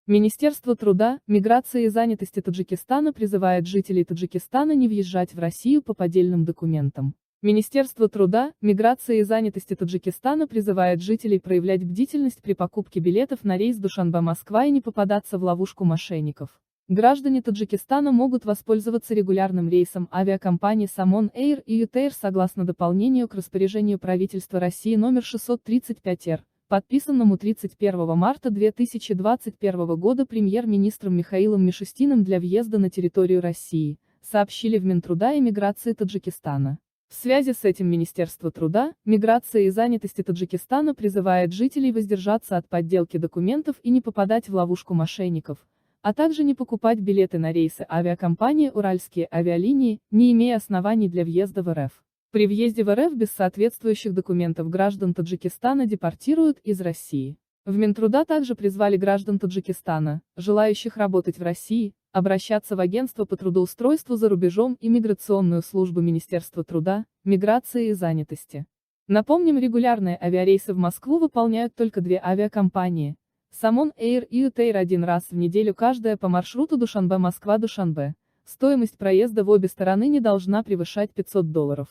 Министерство труда, миграции и занятости Таджикистана призывает жителей Таджикистана не въезжать в Россию по поддельным документам. Министерство труда, миграции и занятости Таджикистана призывает жителей проявлять бдительность при покупке билетов на рейс Душанбе-Москва и не попадаться в ловушку мошенников. Граждане Таджикистана могут воспользоваться регулярным рейсом авиакомпании Самон Air и Ютейр согласно дополнению к распоряжению правительства России номер 635-Р, подписанному 31 марта 2021 года премьер-министром Михаилом Мишустиным для въезда на территорию России, сообщили в Минтруда и миграции Таджикистана. В связи с этим Министерство труда, миграции и занятости Таджикистана призывает жителей воздержаться от подделки документов и не попадать в ловушку мошенников, а также не покупать билеты на рейсы авиакомпании «Уральские авиалинии», не имея оснований для въезда в РФ. При въезде в РФ без соответствующих документов граждан Таджикистана депортируют из России. В Минтруда также призвали граждан Таджикистана, желающих работать в России, обращаться в агентство по трудоустройству за рубежом и миграционную службу Министерства труда, миграции и занятости. Напомним, регулярные авиарейсы в Москву выполняют только две авиакомпании – Самон Air и Ютейр один раз в неделю каждая по маршруту Душанбе-Москва-Душанбе. Стоимость проезда в обе стороны не должна превышать $500.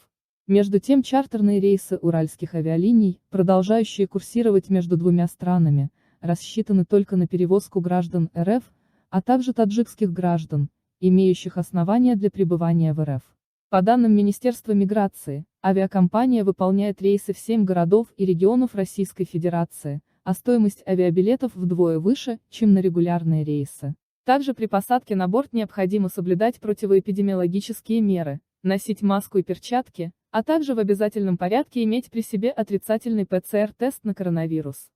Между тем чартерные рейсы уральских авиалиний, продолжающие курсировать между двумя странами, рассчитаны только на перевозку граждан РФ, а также таджикских граждан, имеющих основания для пребывания в РФ. По данным Министерства миграции, авиакомпания выполняет рейсы в 7 городов и регионов Российской Федерации, а стоимость авиабилетов вдвое выше, чем на регулярные рейсы. Также при посадке на борт необходимо соблюдать противоэпидемиологические меры, носить маску и перчатки, а также в обязательном порядке иметь при себе отрицательный ПЦР-тест на коронавирус.